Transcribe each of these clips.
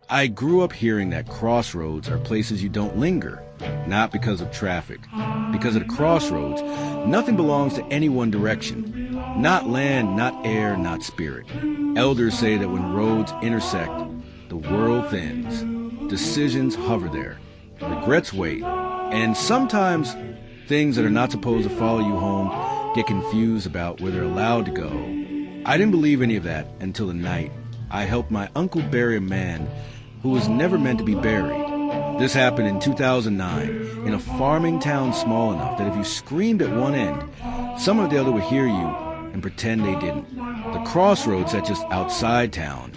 I grew up hearing that crossroads are places you don't linger, not because of traffic. Because at a crossroads, nothing belongs to any one direction. Not land, not air, not spirit. Elders say that when roads intersect, the world thins. Decisions hover there. Regrets wait. And sometimes things that are not supposed to follow you home get confused about where they're allowed to go. I didn't believe any of that until the night I helped my uncle bury a man who was never meant to be buried. This happened in 2009 in a farming town small enough that if you screamed at one end, someone at the other would hear you and pretend they didn't. The crossroads sat just outside town.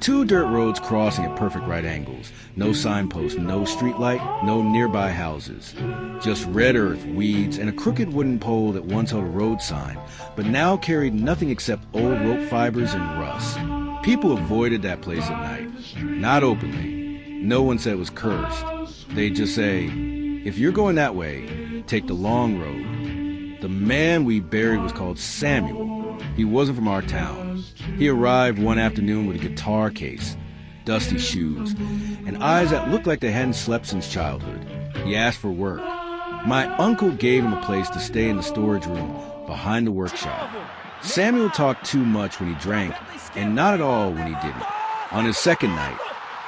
2 dirt roads crossing at perfect right angles. No signpost, no streetlight, no nearby houses. Just red earth, weeds, and a crooked wooden pole that once held a road sign, but now carried nothing except old rope fibers and rust. People avoided that place at night. Not openly. No one said it was cursed. They'd just say, if you're going that way, take the long road. The man we buried was called Samuel. He wasn't from our town. He arrived one afternoon with a guitar case, dusty shoes, and eyes that looked like they hadn't slept since childhood. He asked for work. My uncle gave him a place to stay in the storage room behind the workshop. Samuel talked too much when he drank, and not at all when he didn't. On his second night,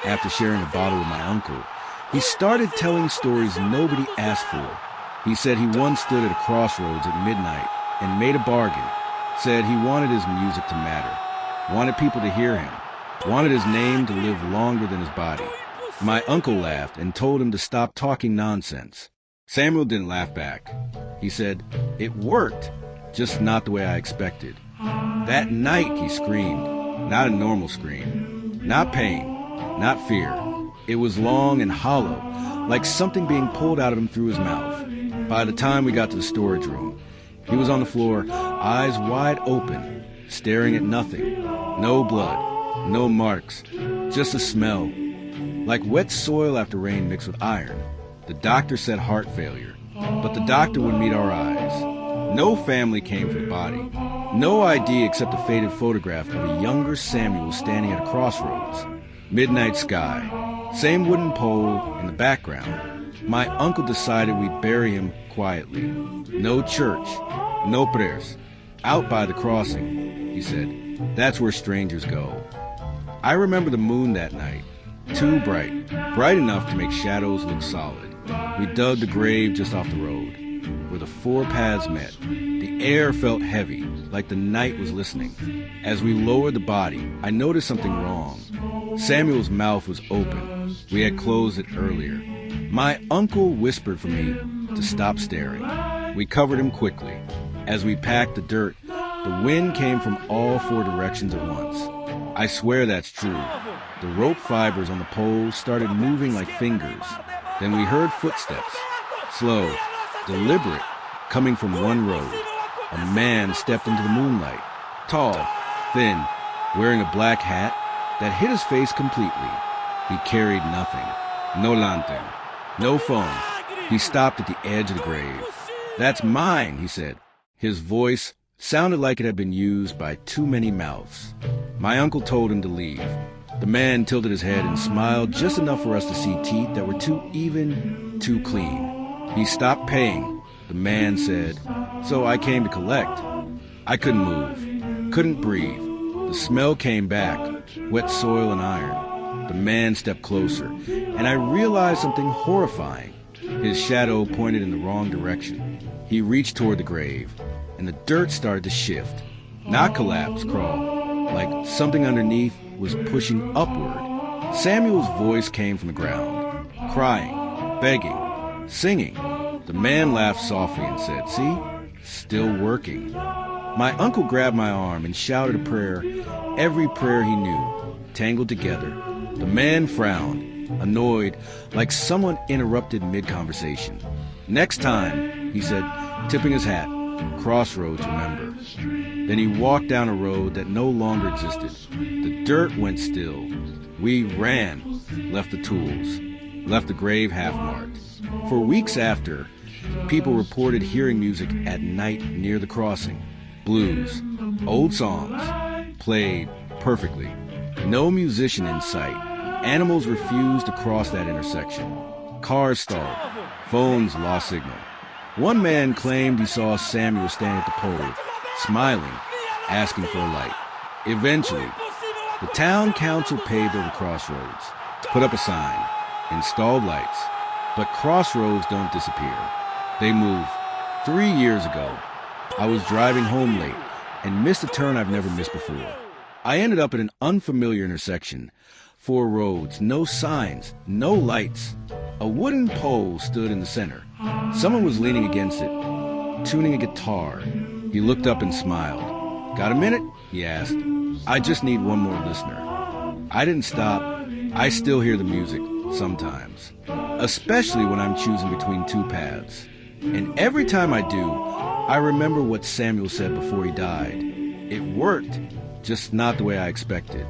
after sharing a bottle with my uncle, he started telling stories nobody asked for. He said he once stood at a crossroads at midnight and made a bargain. Said he wanted his music to matter, wanted people to hear him, wanted his name to live longer than his body. My uncle laughed and told him to stop talking nonsense. Samuel didn't laugh back. He said, "It worked, just not the way I expected." That night he screamed, not a normal scream, not pain, not fear. It was long and hollow, like something being pulled out of him through his mouth. By the time we got to the storage room, he was on the floor, eyes wide open, staring at nothing. No blood, no marks, just a smell, like wet soil after rain mixed with iron. The doctor said heart failure, but the doctor wouldn't meet our eyes. No family came for the body. No ID except a faded photograph of a younger Samuel standing at a crossroads. Midnight sky, same wooden pole in the background. My uncle decided we'd bury him quietly. No church, no prayers. Out by the crossing, he said. That's where strangers go. I remember the moon that night. Too bright, bright enough to make shadows look solid. We dug the grave just off the road, where the 4 paths met. The air felt heavy, like the night was listening. As we lowered the body, I noticed something wrong. Samuel's mouth was open. We had closed it earlier. My uncle whispered for me to stop staring. We covered him quickly. As we packed the dirt, the wind came from all 4 directions at once. I swear that's true. The rope fibers on the poles started moving like fingers. Then we heard footsteps, slow, deliberate, coming from one road. A man stepped into the moonlight, tall, thin, wearing a black hat that hid his face completely. He carried nothing. No lantern, no phone. He stopped at the edge of the grave. "That's mine," he said. His voice sounded like it had been used by too many mouths. My uncle told him to leave. The man tilted his head and smiled just enough for us to see teeth that were too even, too clean. He stopped paying. The man said, "So I came to collect." I couldn't move, couldn't breathe. The smell came back, wet soil and iron. The man stepped closer, and I realized something horrifying. His shadow pointed in the wrong direction. He reached toward the grave, and the dirt started to shift. Not collapse, crawl, like something underneath was pushing upward. Samuel's voice came from the ground, crying, begging, singing. The man laughed softly and said, "See? Still working." My uncle grabbed my arm and shouted a prayer, every prayer he knew, tangled together. The man frowned, annoyed, like someone interrupted mid-conversation. "Next time," he said, tipping his hat, "Crossroads, remember." Then he walked down a road that no longer existed. The dirt went still. We ran, left the tools, left the grave half-marked. For weeks after, people reported hearing music at night near the crossing. Blues, old songs, played perfectly. No musician in sight. Animals refused to cross that intersection. Cars stalled. Phones lost signal. One man claimed he saw Samuel standing at the pole, smiling, asking for a light. Eventually, the town council paved over Crossroads, put up a sign, installed lights. But Crossroads don't disappear. They move. 3 years ago, I was driving home late and missed a turn I've never missed before. I ended up at an unfamiliar intersection. 4 roads, no signs, no lights. A wooden pole stood in the center. Someone was leaning against it, tuning a guitar. He looked up and smiled. "Got a minute?" he asked. "I just need one more listener." I didn't stop. I still hear the music, sometimes. Especially when I'm choosing between 2 paths. And every time I do, I remember what Samuel said before he died. It worked, just not the way I expected.